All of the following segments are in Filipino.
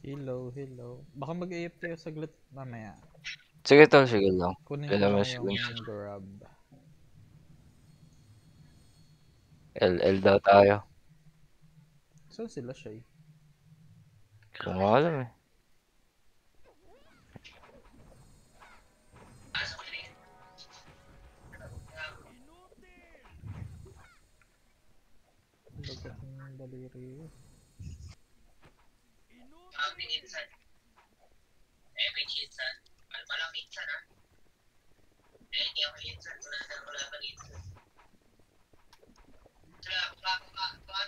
Hello, hello. Baka mag-AF kayo saglit mamaya. Sige tol, sige lang. Kunin ko Ilan lang mas yung grab. LL daw tayo. Saan sila, Shay? Kung alam eh. Lagot ng daliri.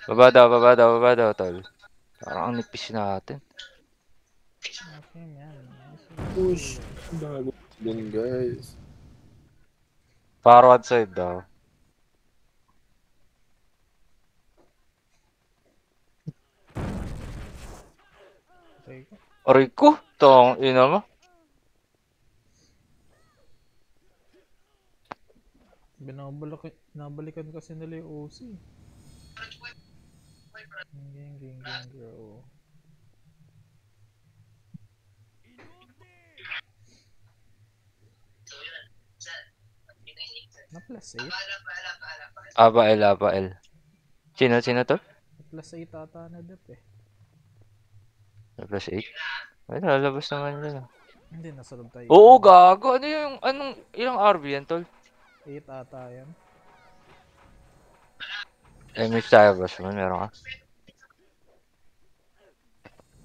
Baba daw tol. Parang ang nipis natin. Okay, man. Push. Bago din, guys. Forward side daw. Okay ko. Aray ko! Tong ina mo. Binabalikan kasi nila yung OC. Ging, bro. Na plus 8? Aba L. Sino to? Na plus 8 ata na dep eh. Plus 8. Ay, lalabas naman yun. Hindi, nasa loob tayo. Oo, gago. Ano yung, ilang RB yan tol? 8 ata yan. MH tayo boss man, meron ka.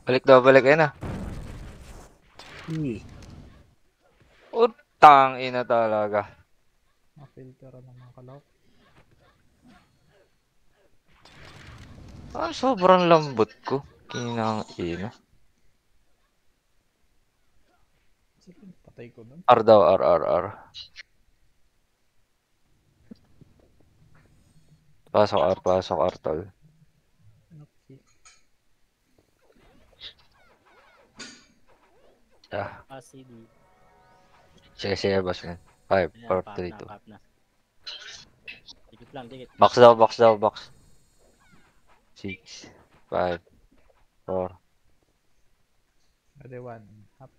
Balik na. Uy. Utang ina talaga. Mafilter ng mga kalap. Sobrang lambot ko. Kinang ina. Sige, patay ko dun. R daw, R. Pasok R tol. Okay. Ah, CD. sige boss man. 5, Ayan, 4, pop 3, na, 2. pop na. Dikit lang, dikit. Box daw. 6, 5, 4. Ready, 1. Hop.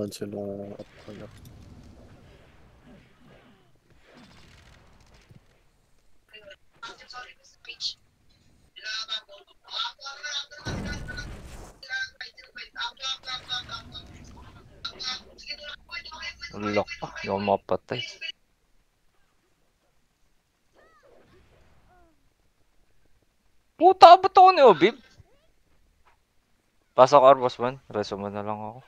Sila. Ano. Lock pa. Hindi ako mapatay. Puta, abot ako ni Obib. Pasok R boss man. Resume na lang ako.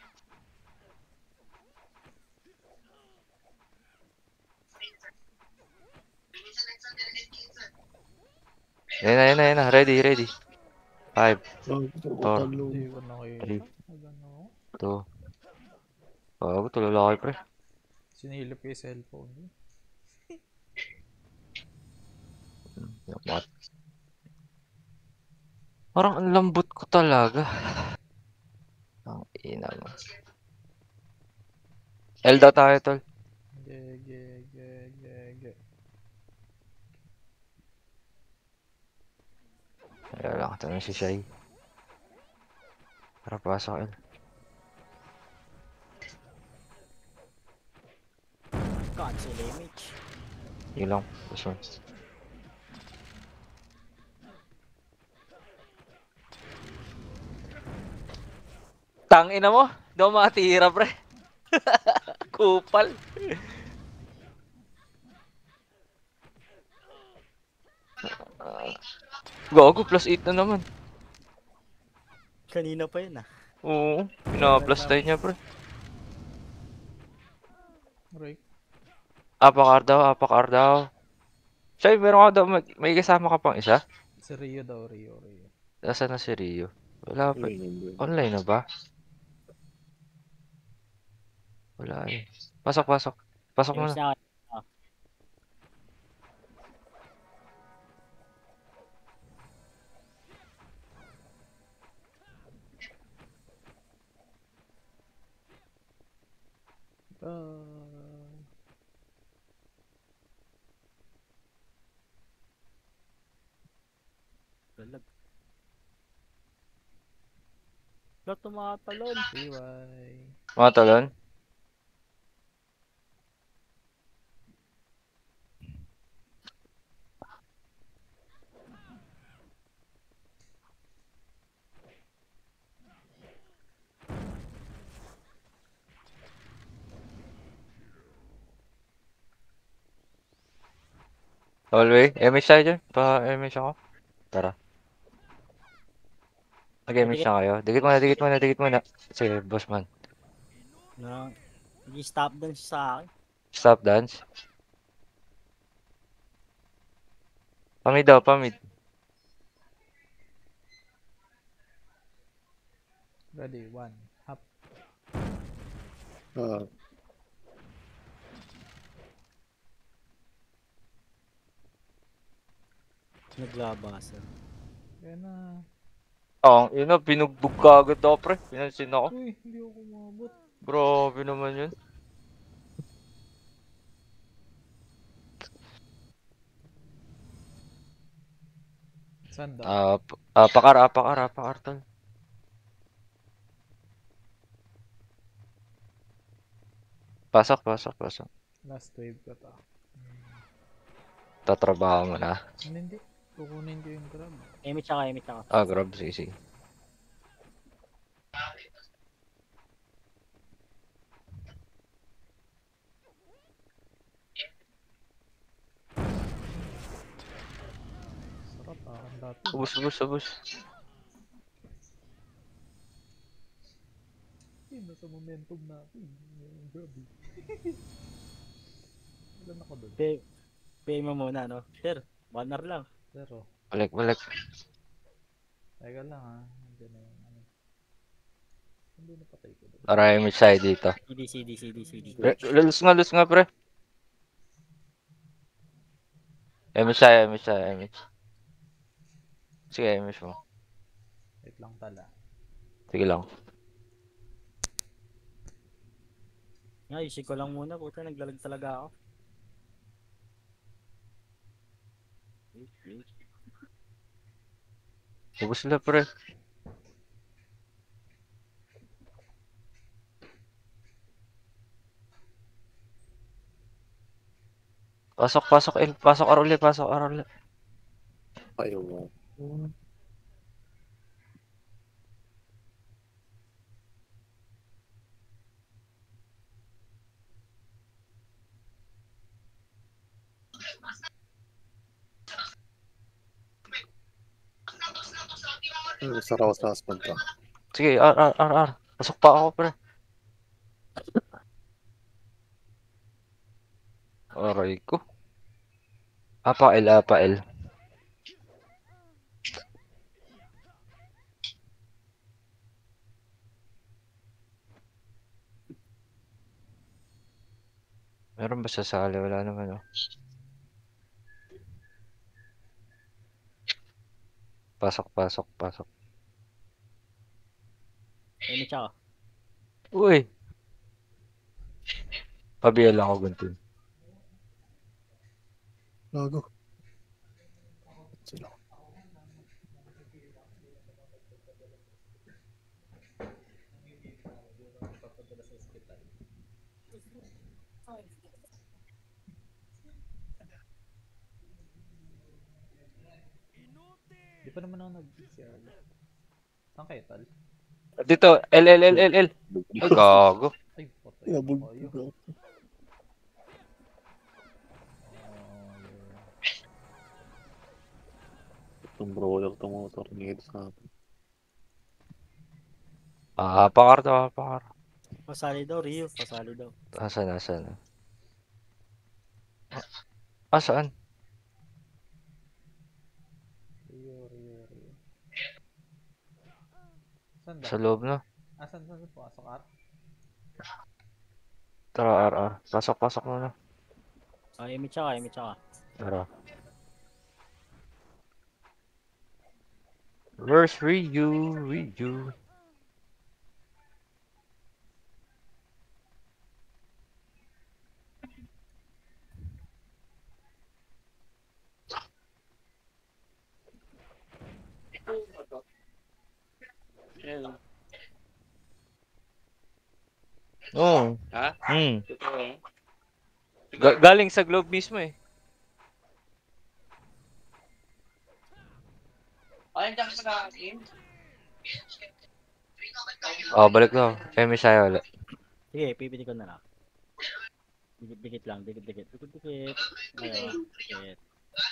Yan na. Ready. 5, 4, Hindi ko nakita. 3, Ano? 2. Bago, tulalaki pre. Sinilip ko yung cellphone. Parang ang lambot ko talaga. Ang ina mo. L daw tayo tol. Ge. Ayaw lang, ito na si Shai. Tara, pasok L. Cancel image. Yun lang, boss man. Tangina mo, daw matira pre. Kupal. Gago, plus 8 na naman. Kanina pa yun ah. Oo, pina-plus tayo niya pre. Right. Apak daw. Shai, meron ka daw, may kasama ka pang isa? Si Rio daw, Rio. Nasaan na si Rio? Wala pa. Uy. Online na ba? Wala eh. Pasok. Pasok mo Image na. na ako. Oh. Galag. Wala tumatalon. PY. Mga talon. Hallway. MH tayo dyan. Pa-MH ako. Tara. Mag-MH Dikit na kayo. Dikit muna, dikit muna, dikit muna. Sige, boss man. na. Hindi stop dun siya sa akin. Stop dance. Pamid daw, pamid. Ready, one. Hop. Ah, Naglabasan. Kaya na. Yun na, binugbog ka agad ako, pre. Pinansin ako. Uy, hindi ako kumabot. Grabe naman yun. Saan daw? Pakar, tol. Pasok, pasok, pasok. Last wave ko to. Tatrabaho mo na. Hindi. Kukunin ko yung grab. Emi tsaka, emi tsaka. Grab, sige, sige. Sarap ah. Ang dati. Ubus, ubus, ubus. Nasa momentum natin. Yung grab eh. Ilan ako doon? Pay mo muna, no? Sir, banner lang. Zero. Balik, balik. Teka lang ha. Nandiyan na yung ano. Hindi napatay ko doon. Tara, MH tayo dito. CD. Lulus nga, pre. MH tayo, MH tayo, MH. Sige, MH mo. Wait lang tala. Sige lang. Ayusin ko lang muna, puta, naglalag talaga ako. Ubus sila, pre. Pasok, pasok, pasok Arole, pasok Arole. ayaw mo. Sa rawas na punta. Sige, R. Pasok pa ako, pre. Aray ko. Apa L. Meron ba sa sali? Wala naman, oh. Pasok. Emi tsaka. Uy! Pabiyal ako guntin. Lago. Sila. Di pa naman ako nag-PCR. Saan kayo tal? Dito, L. Ay, gago. Ay, patay. Inabog. Kayo. Itong brawler itong motor nito sa akin. Pakar. Pasali daw, Rio. Pasali daw. Asan? Saan? Rio. Saan daw? Sa loob na. Saan po? Asok R? Tara, R. Pasok muna. Emi tsaka. Tara. Where's Ryu? Oo. Ha? Hmm. Totoo. Galing sa Globe mismo eh. Ay, dyan ka nakakin? Oh, balik daw. Femi sa'yo ulit. Sige, pipili ko na lang. Dikit-dikit lang, dikit-dikit. Dikit-dikit. Ayo, dikit.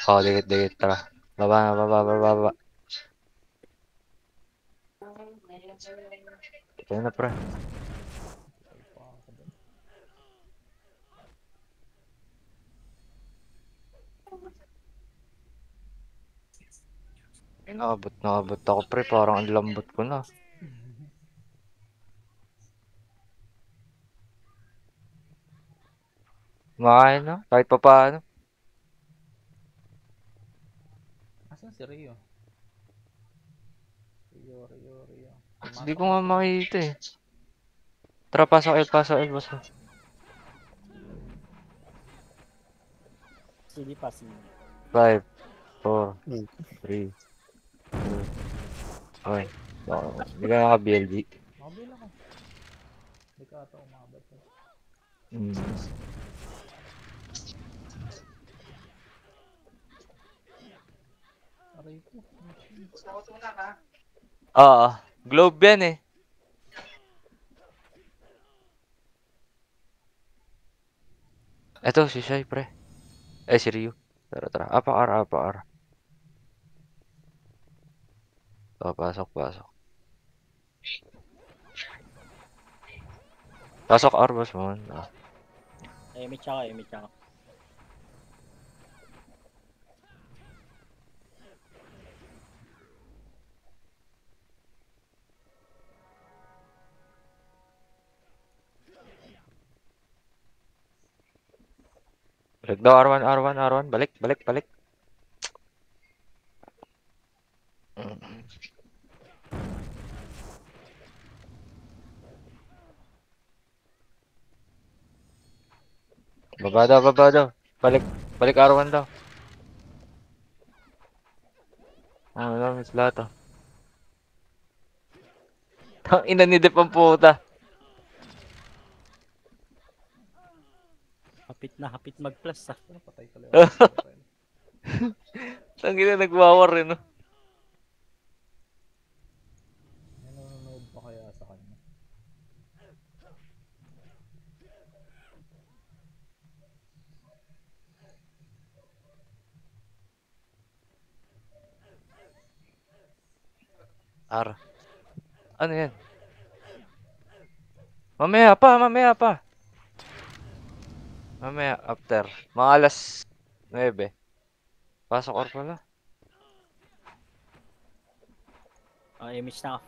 Oh, dikit-dikit. Tara. Baba na, baba, baba, baba. Ito na, pre. Ay, pa ako dun. Nakabot ako, pre. Parang ang lambot ko na. Makain na. Kahit pa paano. Asan si Rio? Rio. Hindi Pumasok ko na nga siya. makita eh. Tara, pasok El, boss. Sili pa, sili. 5, 4, Hmm. 3, 2, okay. Hindi ka naka-BLG. Makabila ko. Hindi ka ata umabot. Hmm. Aray ko. Oo. Globe yan eh. Eto, si Shai, pre. Si Ryu. Tara. Apa-ar. Oh, pasok. Pasok R, boss mo. Emit tsaka. Balik daw, R1. Balik. Baba daw. Balik R1 daw. Oh, alam, miss lahat ah. Tang ina ni Dep ang puta. Hapit mag-plus ah. Pero patay pala yung Ren. Tang ina nagwawar eh, no? May nanonood pa kaya sa kanya. R. Ano yan? Mamaya pa. Mamaya, after. Mga alas 9. Pasok or pala. Emit na ako.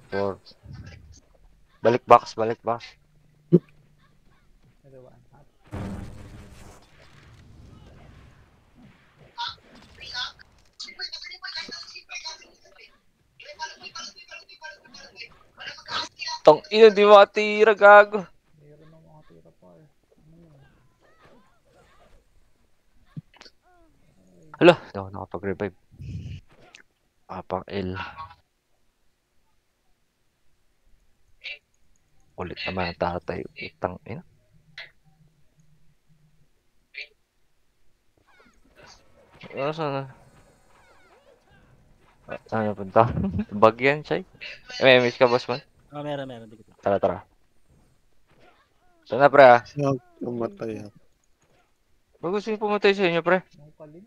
Four. Balik box. Ito ba? Hot. Tang ina, di makatira, gago. Meron ng mga tira pa eh. Ano yun? Hala, hindi ako nakapag-revive. Apang L. Ulit naman ang tatay. Itang ina. Saan na? Saan na punta? Bagyan, Chay. May miss ka, boss man? Meron, dikit lang. Tara. Saan na, pre, ah? Umatay. Bago gusto yung pumatay sa inyo, pre? Ang palim.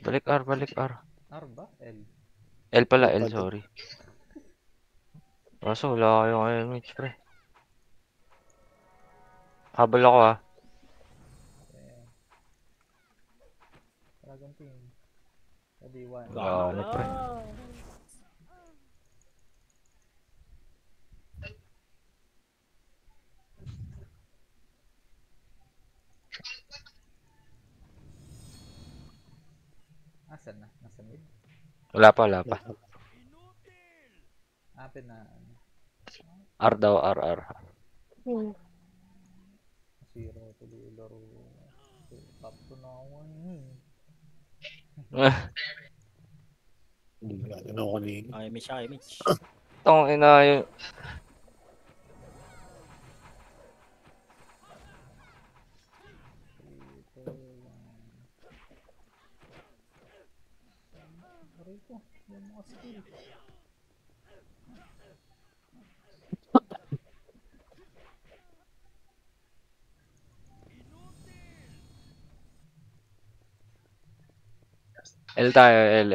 Balik R. R ba? L. L pala, L L, pa din. sorry. Kaso wala kayong image, pre. Habol ako, ah. Ayan. Dragon Team. D1. Wala, pre. Asan na? Nasa mid? Wala pa. Atin na. Ano? R daw, R. Zero tuloy yung laro. top 2 na ako ngayon. Hindi ba? Ano ako kanina? Ay, Mitch, ay, Mitch. Tong ina yun. Ito lang. Aray ko, yung mga skill. L tayo, L.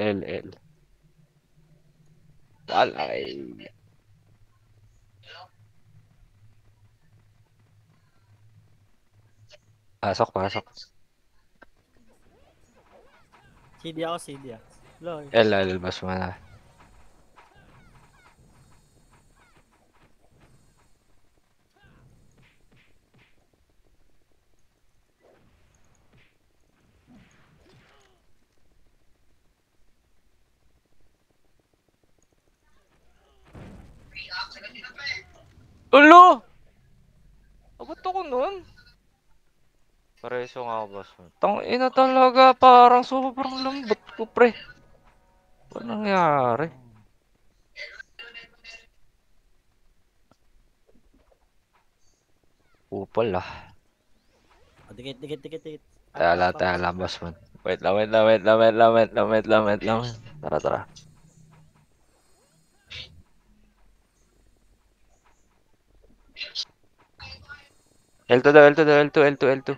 Walay. Pasok. CD ako, CD ah. Loy. L, bas mo na. Ulo! Abot ako nun. Pareso nga ako, boss. Tang ina talaga, parang sobrang lambot ko, pre. Ano nangyari? Upal ah. Oh, dikit. Taya lang, boss man. Wait lang. Tara. L2 daw, L2.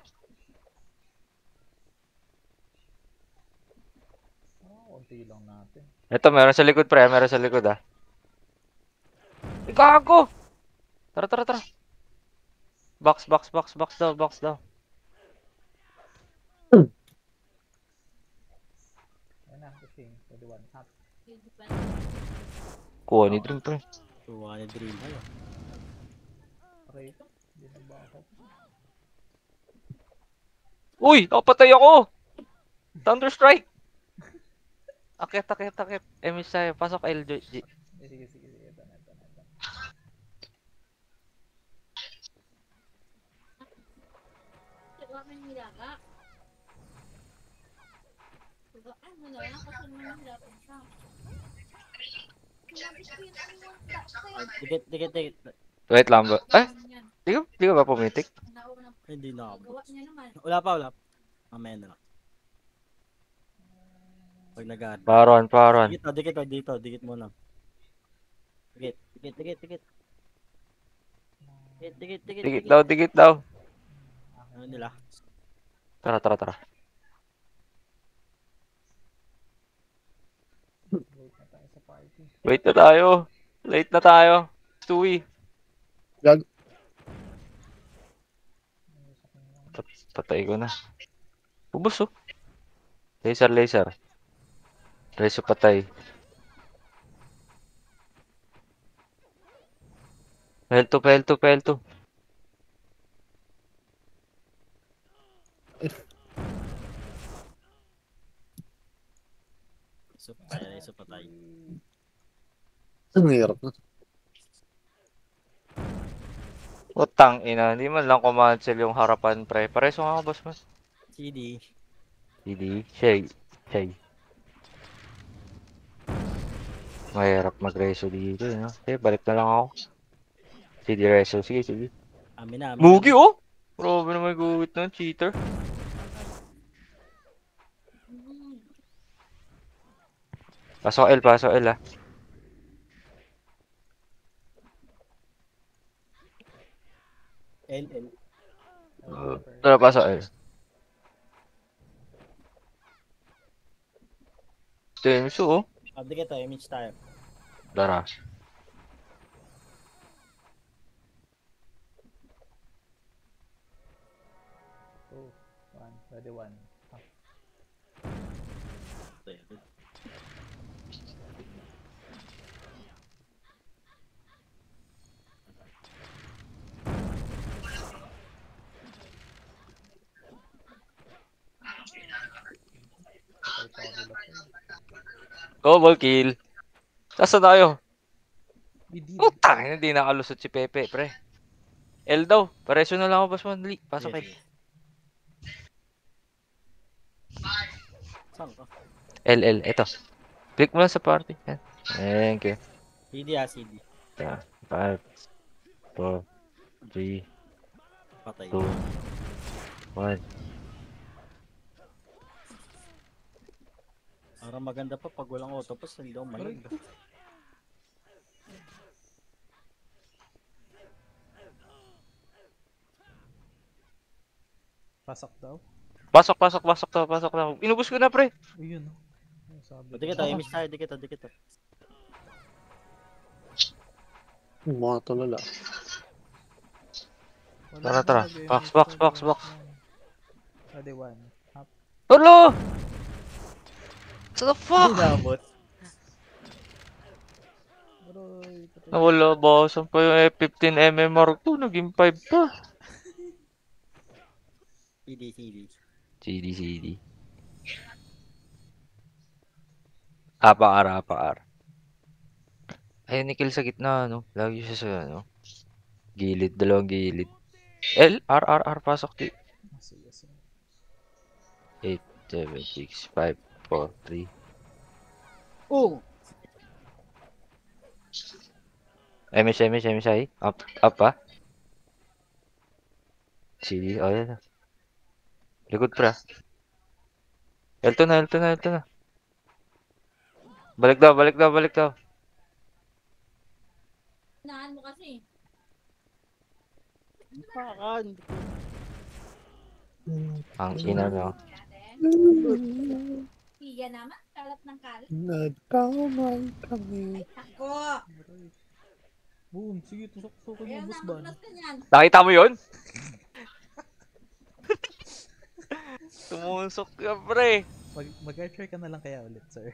Konti lang natin. Ito, meron sa likod, pre. Meron sa likod, ah. Gago! Tara. Box daw. Ayun na, pushing. 21 hot. Kuha ni Dream, pre. Tuwa ni Dream. Ay, Aray ko, hindi na ba ako? Uy! Napatay ako! Thunderstrike! Akit. MS tayo. Pasok L, G. Sige. Ito na. dikit. Wait lang ba? Di ka ba pumitik? Hindi na ako. Wala pa. Mamaya na lang. Pag nag-add. Paron. Dikit muna. Dikit. Dikit daw. Ano nila? Tara. Wait na tayo sa party. Wait na tayo. Late na tayo. Stewie. Gag. Patay ko na. Ubus oh. Laser. Reso patay. Pelto. Isa patay. Ang hirap na. Utang ina, hindi man lang kumancel yung harapan, pre. Pareso nga ako, boss man. CD. Hindi. Shay. Mahirap mag-reso dito, no? Balik na lang ako. CD reso. Sige. Amin na. Mugi, oh! Grabe na may guwit nun, cheater. Pasok L, ah. L. Tara, pasok L. Tenso, oh. Dikit tayo, Mitch tayo. Tara. Two, one, 21. Double kill. Saan tayo? Bidid. Utang, hindi nakalusot si Pepe, pre. L daw. Pareso na lang ako, boss man. Pasok L. Saan ka? LL, ito. Click mo lang sa party. Yan. Thank you. CD CD. Yeah. 5, 4, 3, Patay. 2, 1. Parang maganda pa pag walang autopus, hindi daw Aray malag. ko. Pasok daw. Pasok, pasok, pasok to, pasok na. Inubos ko na, pre. Ayun oh. Ano sabi Dikit ko? tayo, image tayo, dikit tayo. Mga tulala. Wala Tara, na tara. mag-MH Box, box, tag, box, wait box. lang. Pwede one. Hap. Hello! What the fuck? Dinamot. Aroy, patay. Nawala ba? Saan pa yung F15 MMR2? Naging 5 pa. CD. CD. Apakar, apakar. Ayun, ni Kill sa gitna, ano? Lagi siya sa, ano? Gilid, dalawang gilid. R, pasok di. Ah, sige, sige. 8, 7, 6, 5, 4, 3. Oh! MS, ay. Up pa. CD, oh yan. Likod pra. Elto na. Balik daw. Naan mo kasi. Pakan. Ang ina no. Hiya naman. Kalat ng kalat. Nagkamay kami. Ako. Aroy. Boom, sige, tusok-tusokin Kaya mo, boss na, ban. maglas ka niyan. Nakita mo yun? Tumusok ka, pre. Mag-archer ka na lang kaya ulit, sir.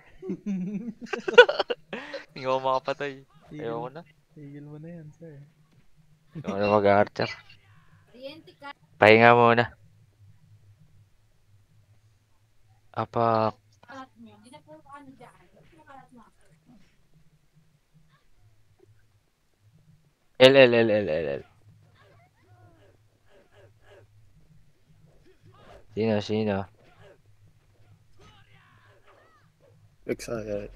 Hindi ako makapatay. Ayoko Tigil, na. tigil mo na yan, sir. Ayoko na mag-archer. Oriente ka. Pahinga muna. Apa. Kalat mo. Hindi na puro ano dyan. Puro kalat mo. L. Sino? Excited.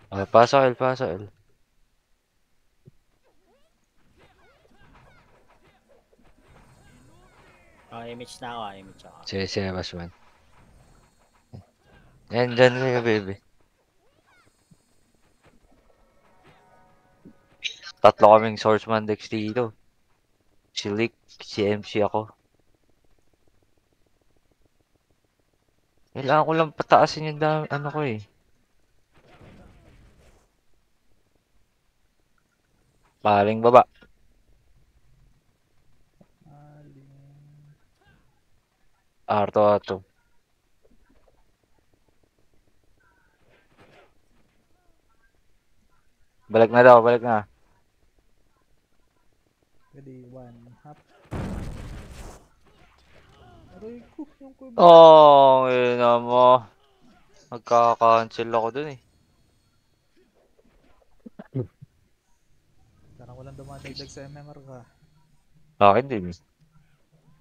Ah, pasok L. Image na ako. Sige, Basman. Yan, dyan kayo, baby. Tatlo kaming swordsman decks dito. Si Lick, si MC ako. Kailangan ko lang pataasin yung dami, ano ko eh. Paling baba. Aling. Arto. Balik na. Ready, one. Hap. Aroy ko, yung ko. Oh, ina mo. Magkaka-cancel ako dun eh. Parang walang dumadagdag sa MMR ka. Akin din eh.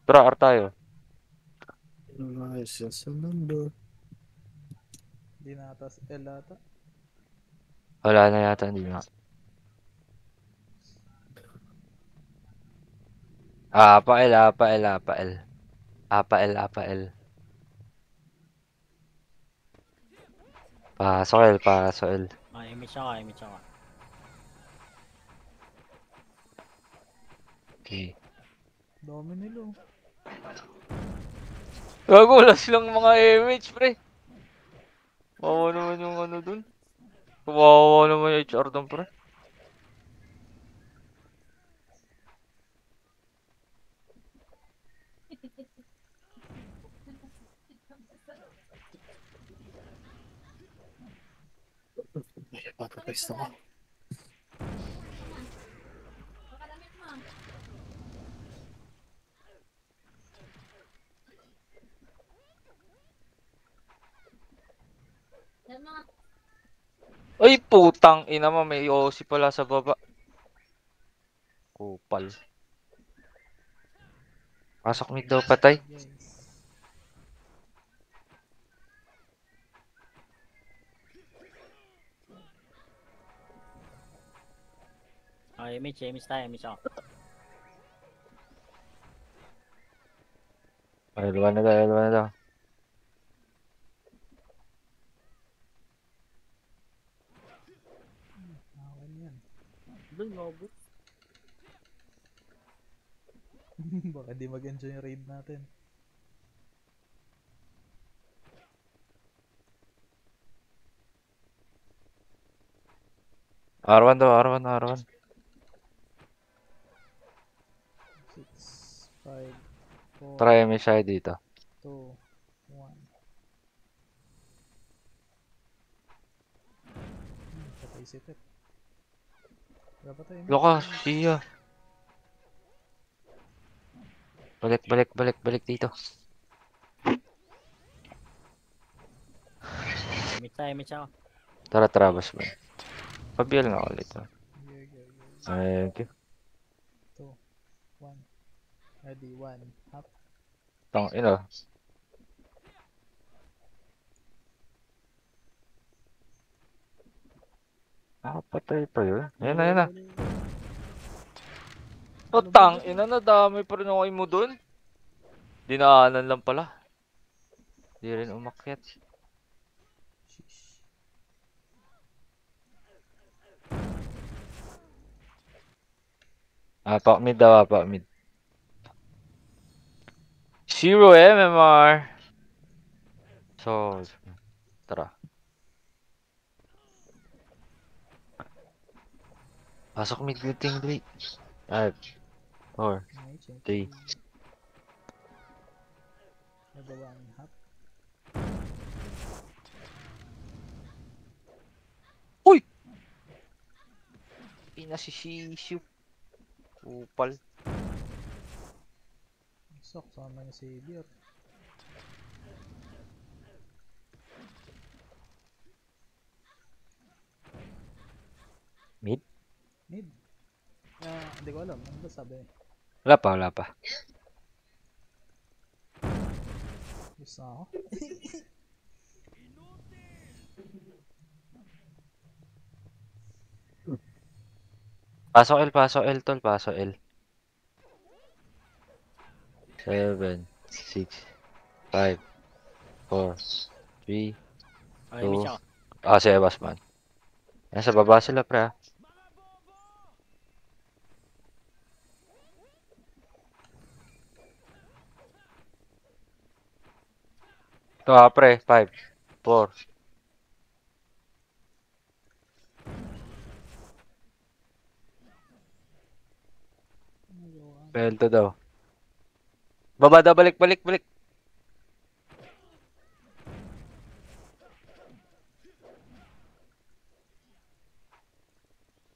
Tara, R tayo. Nice, yes, a number. Di na atas L ata. Wala na yata, hindi na. Apa L. Pasok L. Image ako. Okay. Dami nila. Oh. Gago, wala silang mga image, pre. Kawawa naman yung ano dun. Kawawa naman yung HR dun, pre. Ay, papapais na ko. Pakalamit mo. Yan mga. Ay, putang ina mo, may OC pala sa baba. Kupal. Pasok mid daw, patay. Guys. Okay, image tayo, image ako. L1 na daw, L1 na daw. Okay na yan. Doon, lobo. Baka di mag-enjoy yung raid natin. R1 daw, R1, R1. 6, 5, 4, Try MSI dito. 2, 1. Patay si Pep. Wala pa tayo. Loka, siya. Balik dito. Image ako. Tara, boss man. Pabial nga ulit. Go. Thank you. 2, 1. Ready, 1. Hop. Tang ina. Patay pa yun. Ayan na. Oh, tang ina, nadamay pa rin ako mo dun. Dinaanan lang pala. Di rin umakyat. Sheesh. Apak mid daw, apak mid. 0 MMR. So, tara. Pasok mid ting 3. 5, 4, May change. 3. Nagawa ang hop. Uy! Pinasisisyo. Upal. Sok, sama ni Xavier. Mid? Mid. Hindi ko alam. Ano ba sabi? Wala pa. Gusto ako. Pasok L, tol. Pasok L. 7, 6, 5, 4, 3. Okay, image ako. Si Evas man. Nasa baba sila, pre. Ito pre. 5, 4. Pelto daw. Baba daw, balik.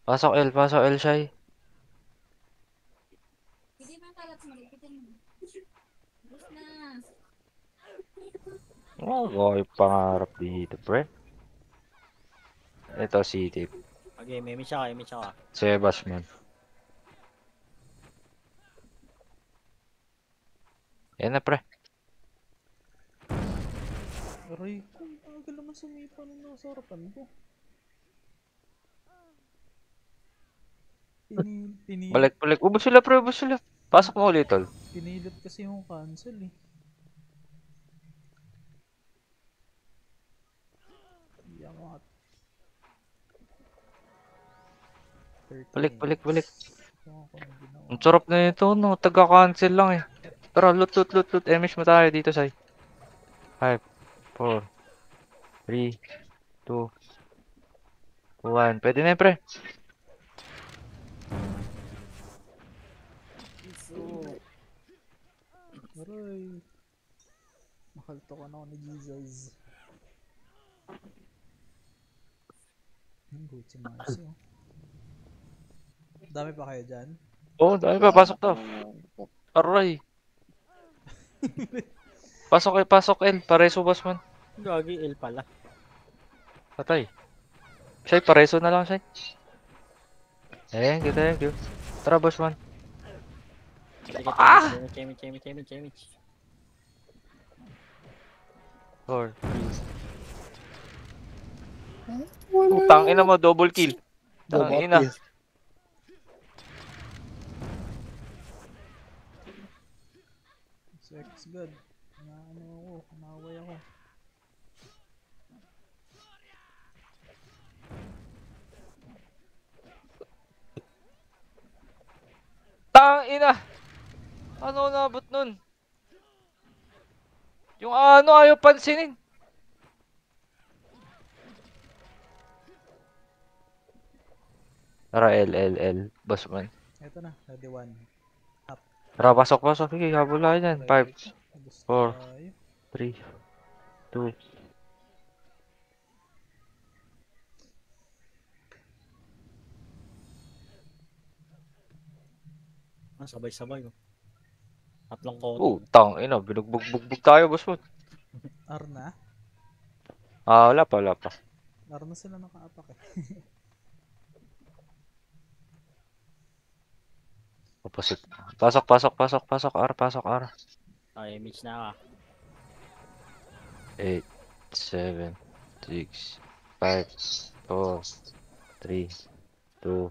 Pasok L, Shy. Hindi man kalat mo. Ipitin mo. Bus na. Ay, pangarap dito, pre. Ito, City. Okay, image ako. Si Evas man. Yan na, pre. Aray ko. Tagal naman sumipa nung nasa harapan ko. Balik. Ubus sila, pre. Pasok mo ulit, tol. Pinilit kasi yung cancel eh. Yamat. 13. Balik. Ako na ginawa. Ang sarap na ito, no? Taga-cancel lang eh. Tara, loot. Emish mo tayo dito, Sai. 5, 4, 3, 2, 1. Pwede na yun, pre. Aray. Makalto ka na ako ni Jesus. Good si Marcy oh. Dami pa kayo dyan? Oo, dami pa. Pasok to. Aray. Pasok L. Pareso, boss man. Gagi, L pala. Patay. Sai, pareso na lang, Sai. Thank you. Tara, boss man. Image. 4, 3. Utang ina mo, double kill. Double Tang ina. kill. Sex god. Ano ako, naway ako. Tang ina! Ano nabot nun? Yung ano ayaw pansinin. Tara, L. Bossman. Ito na, ready one. Tara, pasok. Sige, habula yan. 5, Gusto 4, tayo. 3, 2. Ah, sabay-sabay. Oh. Tatlong koto. Oh, tang ina. Binugbog tayo, Bossman. R na? Wala pa. R na sila nakaapak eh. Opposite. Pasok, R. Ay, image na ka. 8, 7, 6, 5, 4, 3, 2,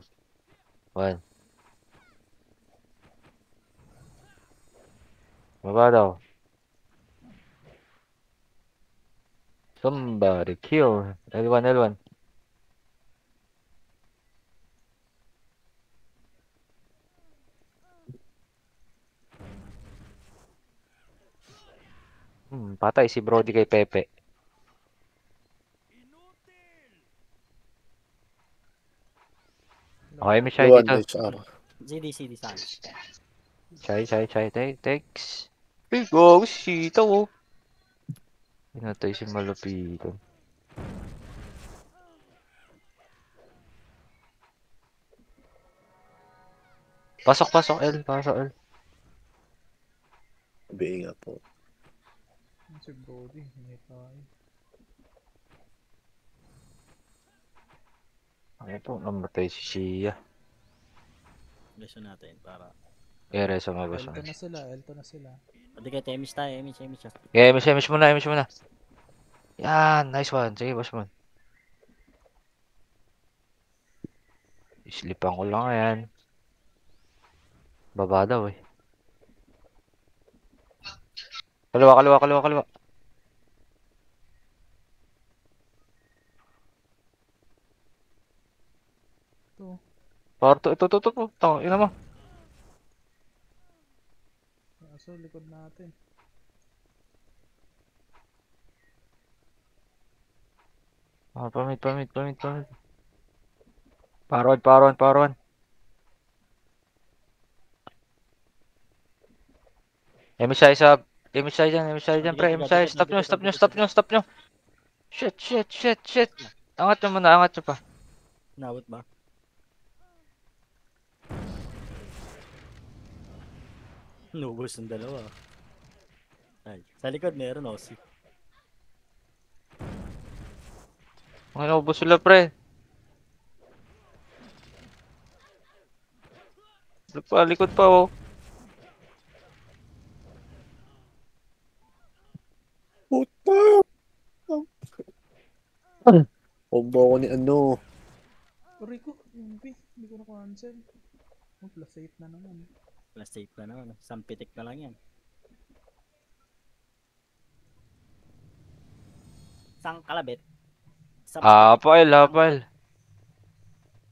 1. Baba daw. Somebody kill. L1. Patay si Brody kay Pepe. Okay, may shy Luan, dito. HR. CD saan? Shy. Text. Hey, go, sita, oh. Pinatay si Malupitan. Pasok, L. Sabihin nga po. Si Brody, hindi tayo. Ano po, namatay si Shia. Gusto natin para. Ere sa mga boss. L2 na sila. Pwede kayo image tayo, image. Ah. Yeah, miss muna. Yan, nice one. Sige, boss man. Islipan ko lang yan. Baba daw eh. Kaliwa. Ito. Power to, ito. Tama, ina mo. Kaso likod natin. Pamit. Paron. MSI sub. MSI dyan, pre. MSI. Stop nyo. Shit. Angat nyo pa. Nabot ba? Nubos ng dalawa. Ay, sa likod meron Aussie. Mga naubos sila, pre. Likod pa, oh. Puta! Combo ako ni ano. Rico, hindi ko na-cancel. Oh, plus 8 na naman. Plus 8 na naman. Sampitik na lang yan. Sang kalabit. Hapal.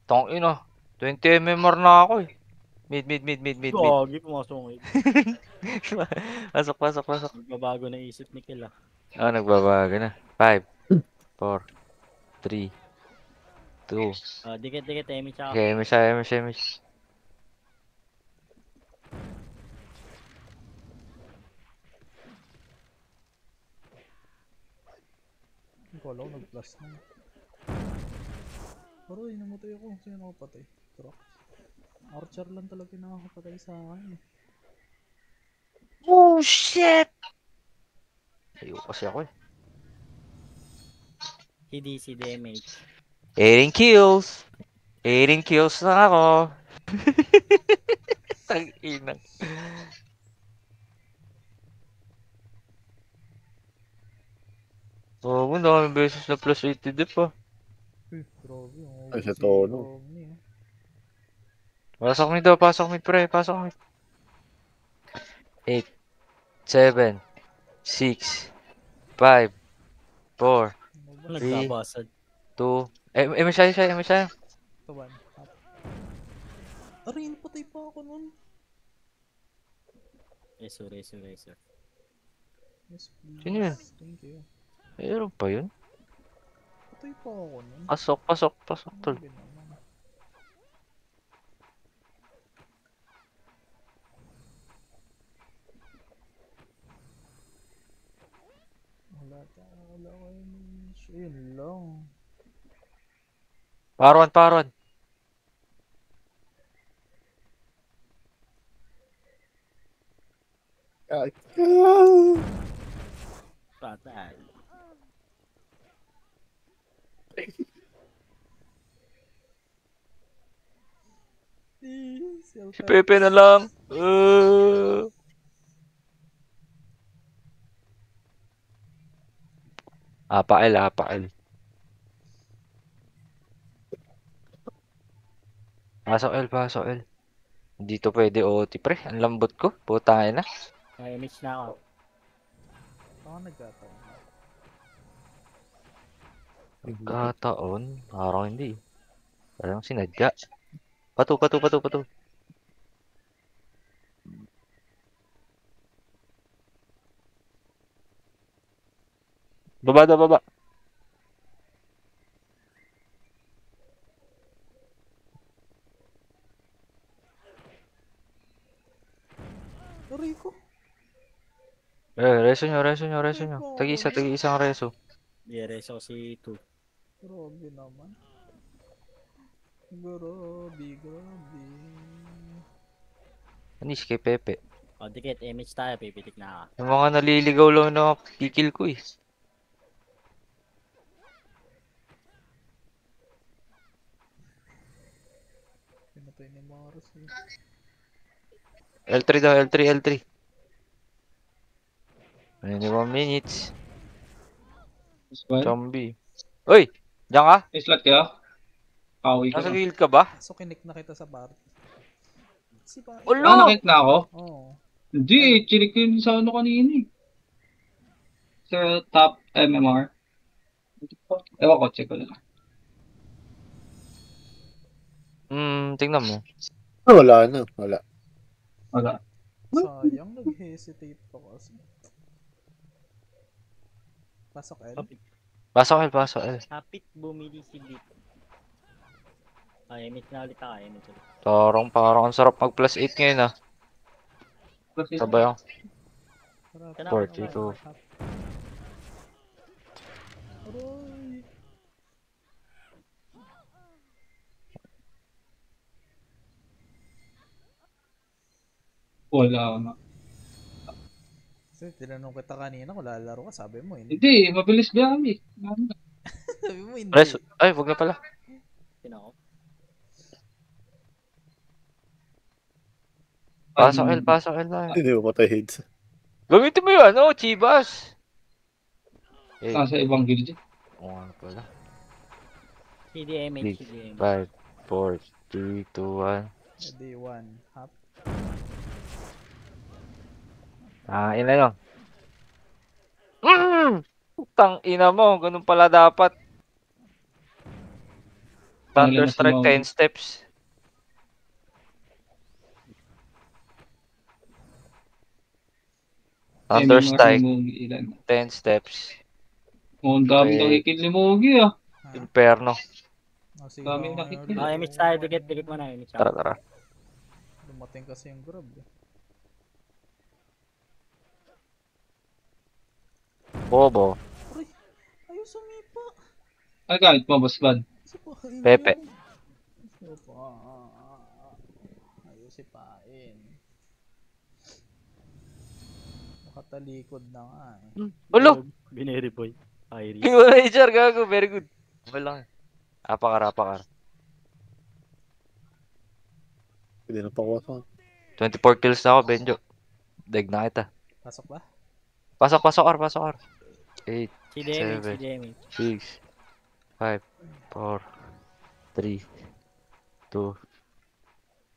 Tong ino. 20 MMR na ako eh. Mid. Gagi, pumasok ngayon. Pasok. Magbabago na isip ni Kel ah. Nagbabago na. 5, 4, 3, 2. Dikit, image ako. Okay, MSI. Hindi ko alam, nag-plus na. Pero namatay ako. Sino nakapatay? Truck. Archer lang talaga yung nakakapatay sa akin. Oh, shit! Ayaw kasi ako eh. CDC damage. 18 kills na ako. Tag-inang. Oo, daming beses na plus 80 dip ah. Grabe. Ay, sa tono. Pasok mid, pre. 8, 7, 6, 5, 4, Ano ba? Three. Nagkabasad. 2. Siya. Ito one. Hop. Aray, patay pa ako nun. Reso. Yes, please. Sino yun? Thank you. Meron pa yun? Patay pa ako nun. Pasok, tol. Grabe naman. Wala ko yun. Yun lang. Paron. Patay. Si Pepe na lang. Apakil. Pasok L. Dito pwede OT pre. Ang lambot ko. Putangin na. May image na ako. Baka nagkataon. Kataon. Parang hindi. Parang sinadya. Patu. Baba. Aray ko. Reso nyo. Tagi-isang reso. Yeah, reso si 2. Grabe naman. Grabe. Anis kay Pepe. O, dikit. Image tayo. Pipitik na ako. Yung mga naliligaw lang na kikil ko eh. Pinatay ni Mars eh. L3 daw, L3. 21 minutes. Zombie. Uy! Diyan ka? Slot kayo? Pauwi ko Nasa na. guild ka ba? So kinik na kita sa party. Si pa. Ulo! Nakit na ako? Oo. Hindi, chinik ko yun sa ano kanina eh. Sa top MMR. Ewan ko, check ko lang. Tingnan mo. Wala na. Wala. Wala. Sayang, nag-hesitate pa kasi. Pasok L. Pasok L. Hapit bumili si Dip. Image na ulit ako. Image ulit. Parang ang sarap mag plus 8 ngayon ah. Sabay ako. Harap. 42. Aray. Wala nga. Kasi tinanong kita kanina kung lalaro ka, sabi mo hindi. Hindi, mabilis biyahe. Sabi mo hindi. Reso. Ay, wag na pala. Sino ako? Pasok L na. Hindi mo patay heads. Gamitin mo yun, ano? Chivas. Eh, Nasa ibang guild. oo nga pala. CDMH. 5, 4, 3, 2, 1. Day 1. Hop. Ina lang. Putang ina mo, ganun pala dapat. Thunder Strike 10 steps. Thunder Strike 10 steps. Oh, ang dami Okay. nakikil ni Mogi ah. Inferno. Oh, sige, Dami ako nakikita. ngayon. Image tayo. Dikit mo na. Image ako. Tara. Dumating kasi yung grab eh. Bobo. Aray! Ayaw sumipa! Ano gamit mo, boss bad? Sipain Pepe. mo. Sipa. Ayaw sipain. Nakatalikod na nga eh. Ulo! Binary boy. Iris. King wala HR, gago. Very good. Wala. Apakar. Hindi na pakuha. 24 kills na ako, Benjo. Daig na kita. Pasok ba? Pasok R. 8, CDMH. 6, 5, 4, 3, 2.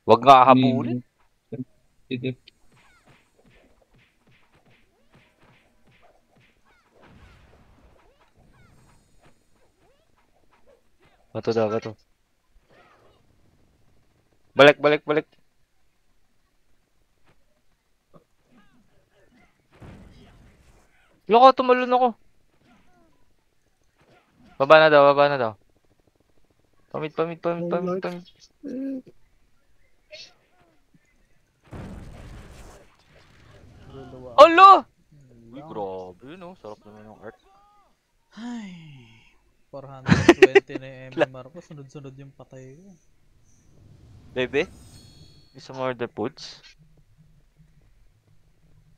Wag nga habulin. Bato daw, bato. Balik, balik, balik. Loko, tumalon ako. Baba na daw, baba na daw. Pamit, pamit, pamit, pamit, pamit. Luluwa. Alo! Uy, Lang. grabe yun, oh. Sarap naman ng art. Ay, 420 na yung MMR ko. Sunod-sunod yung patay ko. Bebe? Isa more the foods?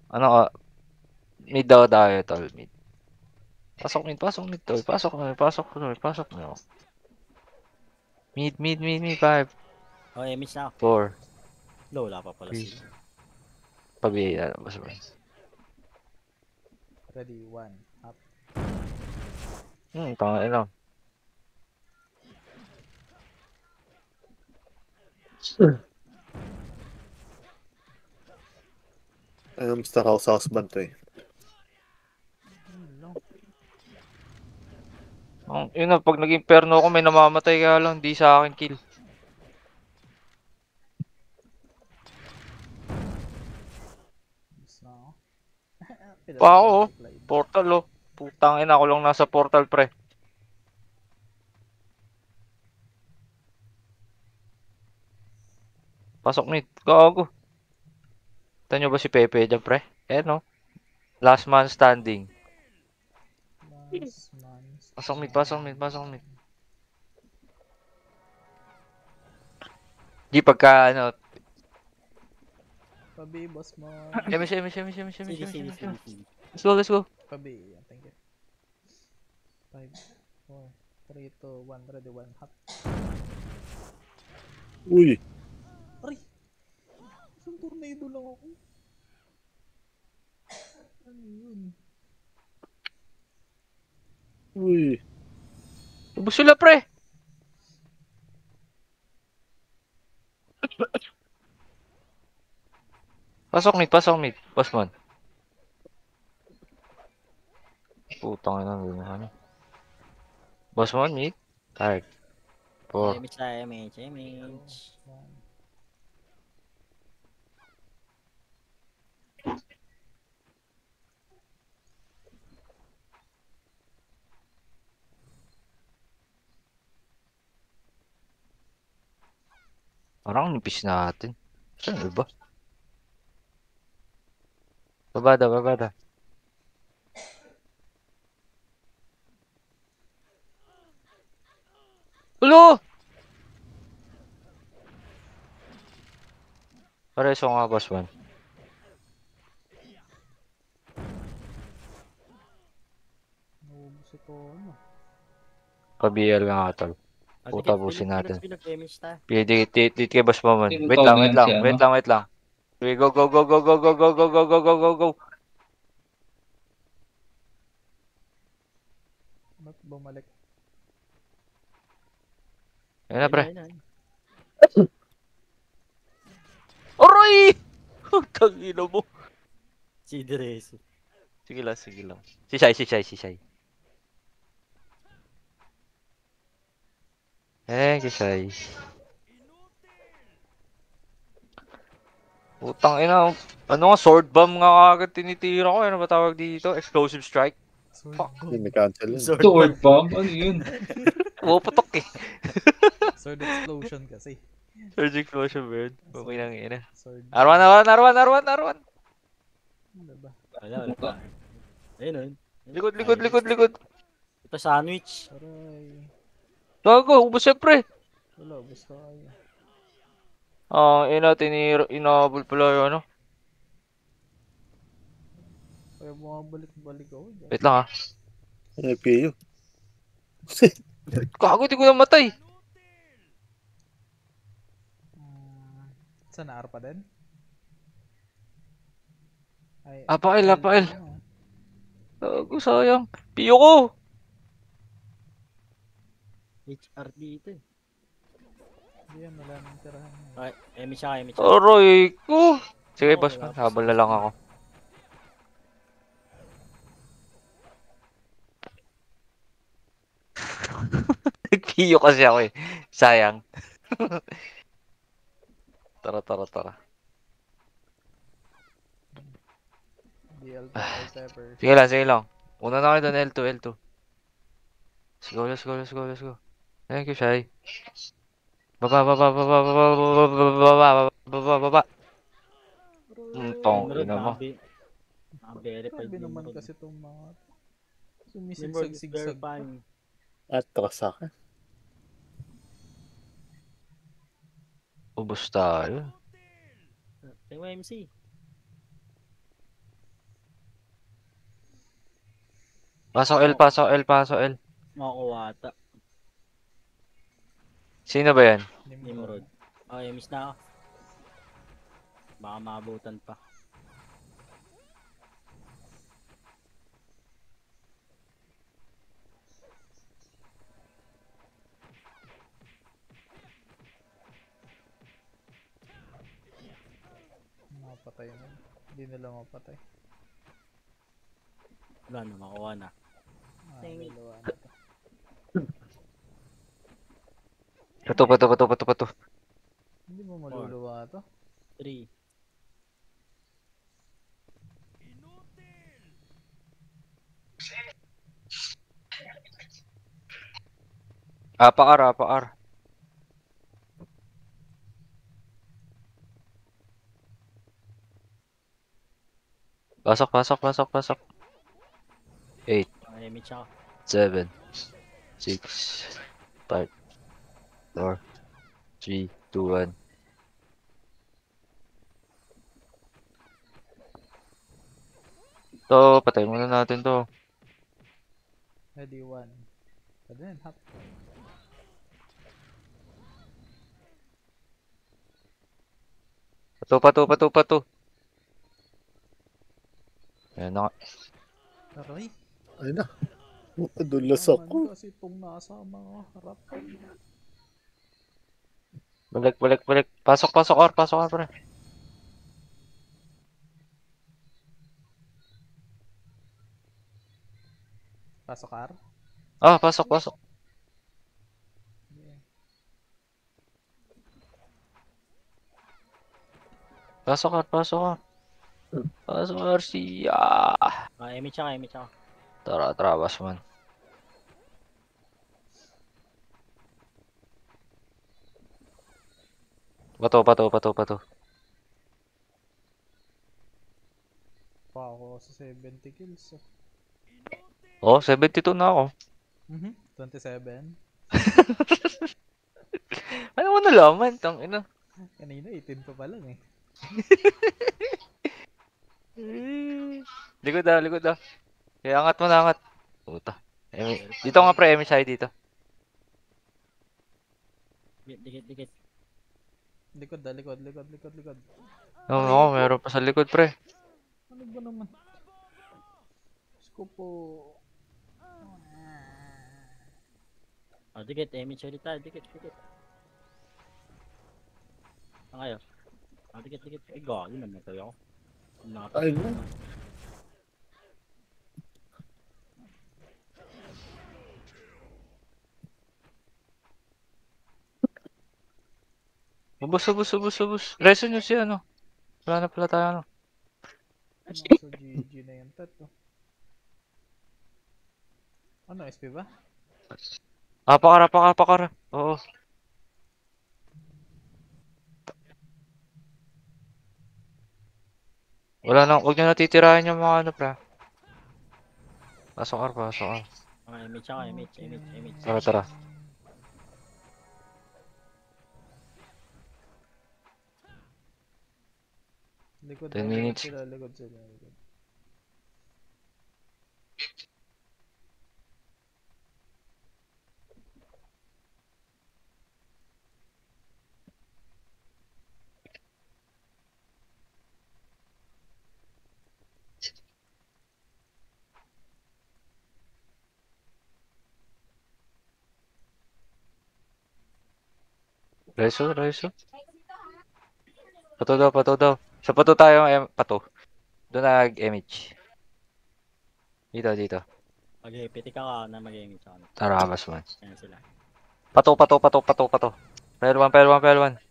Ano ka? Mid daw tayo, tol. Mid. Pasok mid, tol. Pasok na, pasok na, pasok na. Mid, mid, mid, mid. 5, Oh, image na ako. 4. Low, wala pa pala Please. sila. Pabiyaya na, basta ba? Ready, 1, up. Tanga lang. Stuck ako sa husband to eh. Lang. Yun na, pag naging perno ako, may namamatay kaya lang, di sa akin kill. Gusto na ako. Pa ako, oh. Portal, oh. Putang ina, ako lang nasa portal, pre. Pasok mid. Gago. Kita nyo ba si Pepe dyan, pre? Eh, no? Last man standing. Pasok mid, pasok mid, pasok mid. Di pagka, ano, Pabi, boss mo. Emish, emish, emish, emish, emish, Sige, emish, sige, emish. sige, sige. Let's go, let's go. Pabi, thank you. 5, 4, 3, 2, 1, ready, 1, hop. Uy! Aray! Isang tornado lang ako. Ano yun? Uy! Ubus sila, pre. Pasok mid, Bossman. Putang ina, ano. Bossman, mid. Target. 4. Image na, image. Parang nipis natin. Saan ba? Babada, babada. Ulo! Pareso nga, Bossman. Naubos ito, ano? Pa-BL nga, tol. Puta, busin natin. Image ta. Dito kay Boss Maman. Tinutog Wait lang, na wait yan lang, si ano. wait lang, wait lang. Okay, go, go, go, go, go, go, go, go, go, go, go, go, go. Ba't bumalik? Ayun na, pre. Ayun na. Aray! Tangina mo. Si Dres. Sige lang, sige lang. Si Shai. Thank you, Shai. Putang ina. Ano nga, sword bomb nga agad tinitira ko. Ano ba tawag dito? Explosive strike. Sword Fuck. bomb. Hindi cancel yun. Sword bomb? Ano yun? Puputok eh. Sword explosion kasi. Surge explosion, bird. Okay lang yun. Sword. Arwan. Ano ba? Wala pa. Ayun. Likod. Ito sandwich. Aray. Gago, ubos siyempre. Wala, basta kayo. Inabol pala yung ano. Kaya bumabalik-balik ako dyan. Wait lang ah. Ano yung PU? Gago, di ko namatay. Saan na pa din? Ay, Apail. ano? Gago, sayang. Piyo ko. HR dito eh. Hindi yan, wala nang tirahan. Okay, image. Aray ko. Sige, Oo, boss wala man. pa Habol na lang ako. Hiyo kasi ako eh. Sayang. Tara, tara, tara. DL2 all peppers. Sige lang, sige lang. Una na kayo doon, L2, L2. Let's go, let's go, let's go, let's go. Thank you, Shai. Baba, baba, baba, baba, baba, baba, baba, baba, baba. Tong, Nimrod, ina mo. naka-verify Grabe naman Nimrod. kasi itong mga Nimrod is sumisigsag-sigsag pa. verifying. Atras sa akin. Ubus tayo. Tingnan mo MC. Pasok L, pasok L, pasok L. Makukuha ata. Sino ba yan? Nimrod. Okay, miss na ako. Baka maabutan pa. Mapatay na. Hindi nila mapatay. Wala na, makuha na. Dalawa na to. Pato, pato, pato, pato, pato. Hindi mo maluluwa to. 3. Apakar, apakar. Pasok, pasok, pasok, pasok. 8, Okay, miss ako. 7, 6, 5, 4, 3, 2, 1. To, patay muna natin to. Ready 1. Pwede na, hap. Pato, pato, pato, pato. Ayan na nga. Aray. Ay na. Nadulas Naman ako. kasi itong nasa mga harap. Balik, balik, balik. Pasok, pasok, or, pasok, or, pre. Pasok R. Ah, pasok, pasok. Yeah. Pasok, or, pasok, or. Pasok, or, siya. Okay, miss ako, miss ako. Tara, trabas man. Pato, pato, pato, pato. Pa ako sa 70 kills. Oh, 72 na ako. 27. Ano mo nalaman? Tang ina. Kanina 18 pa lang eh. Likod daw, likod daw. Kaya angat mo na, angat. Puta. Dito nga pre, MSI dito. Dikit, dikit. Likod da, likod, likod, likod, likod. Oo, meron pa sa likod pre. Ano ba naman? Diyos ko po. Oh, dikit, miss ulit tayo. Dikit, dikit. Saan kayo? Ah, dikit, dikit. Ay, gago naman tayo ako. Ay na. Ubus, ubus, ubus, ubus. Reso nyo siya, ano. Wala na pala tayo, ano. Nasa GG na yung tato. Ano, SP ba? Apakar, apakar, apakar. Oo. Wala nang, huwag nyo natitirahin yung mga ano, pre. Pasok, ar, pasok, ar. Okay, miss ako, miss. Tara, tara. Likod 10 na, likod minutes. sila, likod sila. Likod. Reso, reso. Pato daw, pato daw. Sa pato tayo, pato. Doon nag-image. Dito, dito. Okay, pitik ako na mag-miss ako. Tara, kabas man. Ayan sila. Pato, pato, pato, pato, pato. Pile 1, pile 1, pile 1.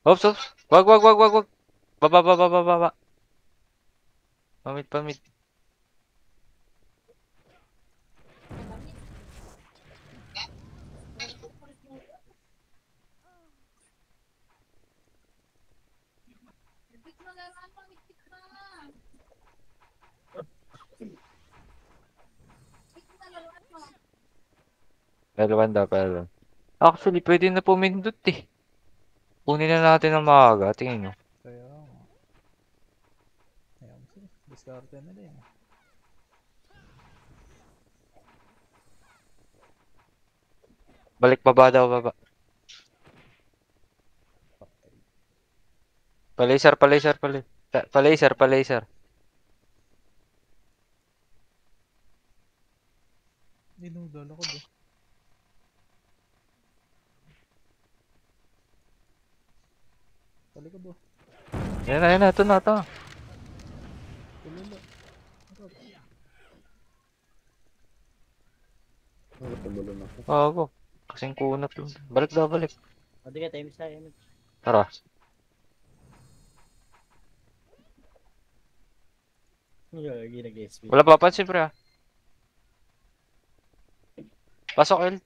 Oops, oops. Wag, wag, wag, wag, wag. Baba, baba, baba, baba. Pamit, pamit. Repeat mo na lang, repeat na. Repeat mo na lang mo. Pile 1 daw, pile 1. Actually, pwede na pumindot eh. Kunin na natin ang maaga. Tingin nyo. Kaya nga. Ayan, sige. Diskarte na din. Balik baba daw, baba. Patay. Palaser, palaser, palaser. Palaser, palaser. Dinudol ako doon. Talikod doon. Yan na, yan na. Ito na, ito. Tulula. Natumulo na ako. Bago. Kasing kunat lang. Balik daw, balik. O, dikit, image tayo, image. Tara. Gagi, nag-SP. Wala papansin, pre, ah. Pasok, El.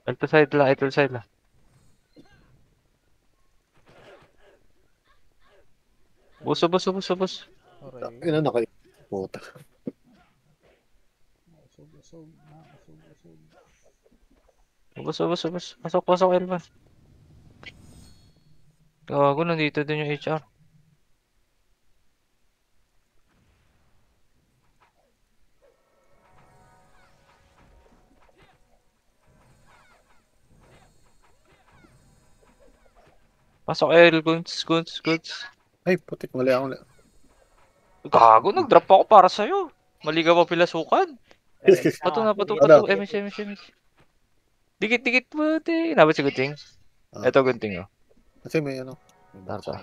Ito side lang, ito side lang. Buso, buso, buso, buso. Aray. Ina, puta. Usog, usog. Usog, usog. Buso, buso, buso. Pasok, pasok, Elvan. Gago, nandito din yung HR. Pasok, El. Guns, guns, guns. Ay, putik, mali ako. Gago, nag-drop ako para sa'yo. Mali ka pa pilasukan. Pato na, pato, Ano? pato. MS, MS, MS. Dikit, dikit, puti. Inabot si Gunting. Ah. Ito, Gunting, oh. Kasi may ano. May Tara.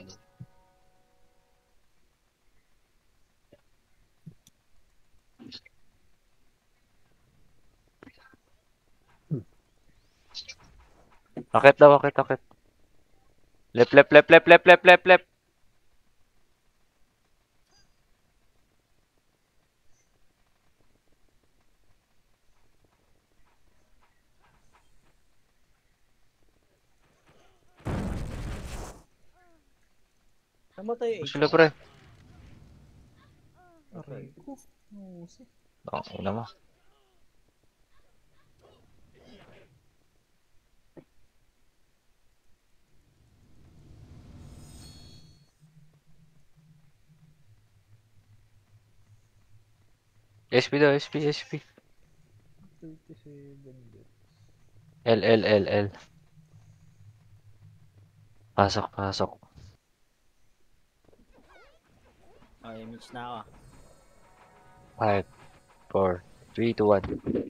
Akit daw, akit, akit. Lep, lep, lep, lep, lep, lep, lep, lep. Saan mo tayo, Sila, pre. Aray ko. Nauusap. Oo, una mo. SP daw, SP, SP. 37 bits. L, L, L, L. Pasok, pasok. O, image na ako. 5, 4, 3, 2, 1.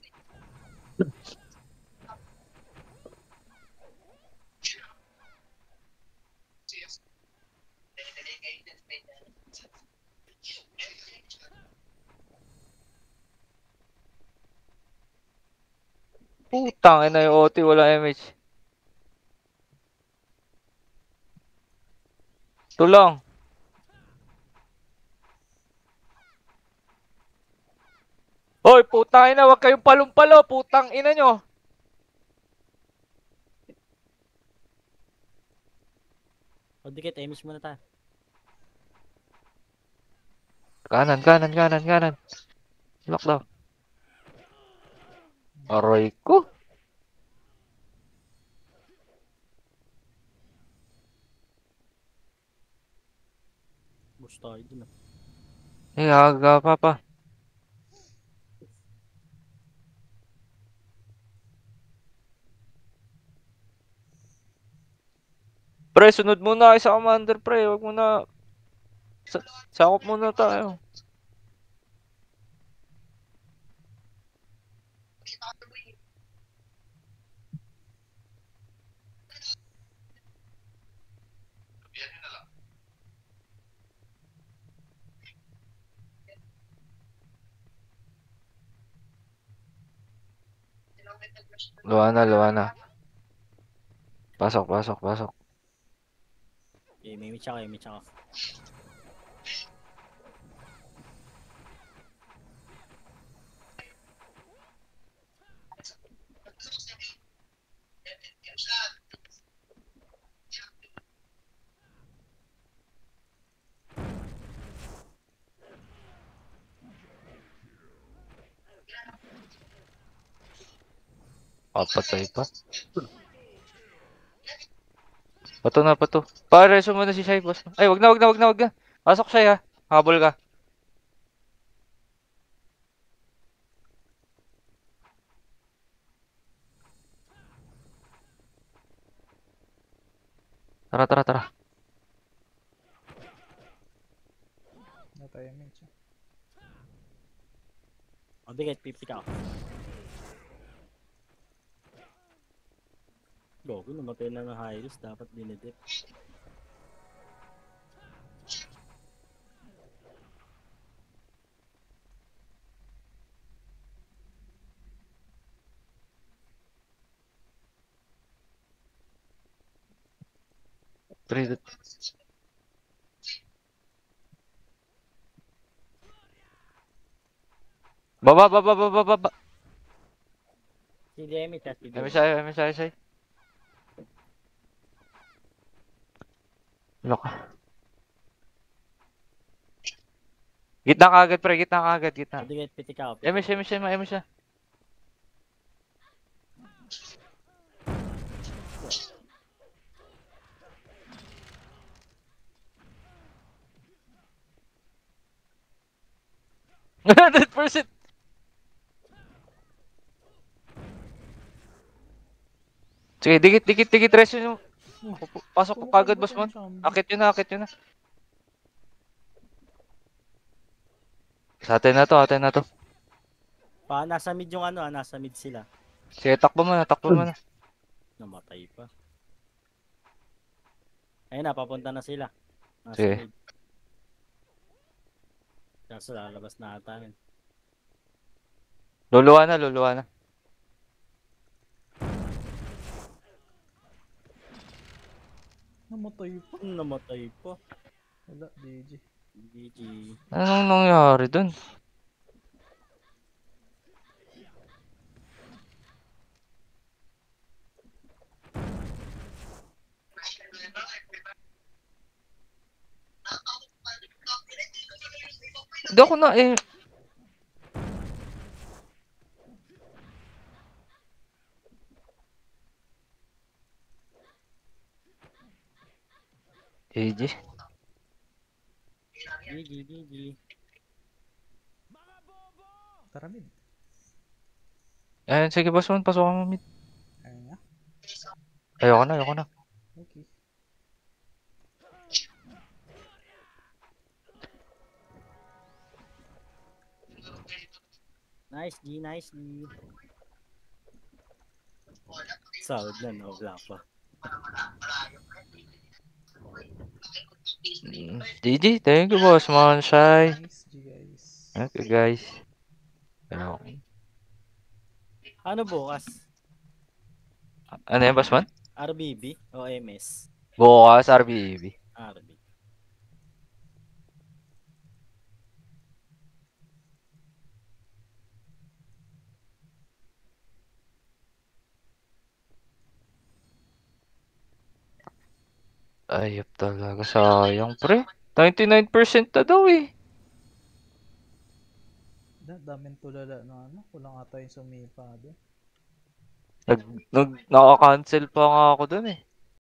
Putang ina yung OT, wala MH. Tulong. Hoy, putang ina, wag kayong palumpalo, putang ina nyo. O, dikit, image muna tayo. Kanan, kanan, kanan, kanan. Lock daw. Aray ko. Gusto tayo dun, ah. Eh, aga pa pa. Pre, sunod muna kayo sa commander, pre. Wag muna. Sakop muna tayo. Luwa na, luwa na. Pasok, pasok, pasok. Okay, may mitch ako, may mitch ako. Papatay pa. Pato na, pato. Pare, sumunod na si Shai, boss. Ay, wag na, wag na, wag na, wag na. Pasok Shai, ha. Habol ka. Tara, tara, tara. Na-timing siya. O, bigay, 50 ka. Gogo, namatay na ng Hylos. Dapat dinedip. Three. Baba, baba, baba, baba. Si Demi, tas si Demi. MSI, MSI. Loka. Gitna ka agad, pre. Gitna ka agad, gitna. O, bigay, 50 ka. MS, MS, MS. %. Sige, dikit, dikit, dikit. Rest yun. Pasok ko kagad, boss man. Akit yun na, akit yun na. Sa atin na to, atin na to. Nasa mid yung ano, nasa mid sila. Sige, takbo mo na, takbo mo na. Namatay pa. Ayun na, papunta na sila. Nasa Sige. mid. Kaso lalabas na ata yun. Luluwa na, luluwa na. Namatay pa. Namatay pa. Wala, GG. GG. Anong nangyari dun? Hindi ako na eh. GG. GG, GG. Tara mid. Ayun, sige boss man, pasok mo mid. Ayun nga. Ayoko na, ayoko na. Okay. Nice G, nice G. Solid na, no? Wala pa. GG, thank you boss man, Shai. Nice, G guys. Okay guys. Ayoko. Ano bukas? Ano yan boss man? RBB o MS? Bukas RBB. RB. Ayop talaga, sayang pre. 99% na daw eh. Daming tulala na ano. Kulang ata yung sumipa doon. Naka-cancel pa nga ako dun eh.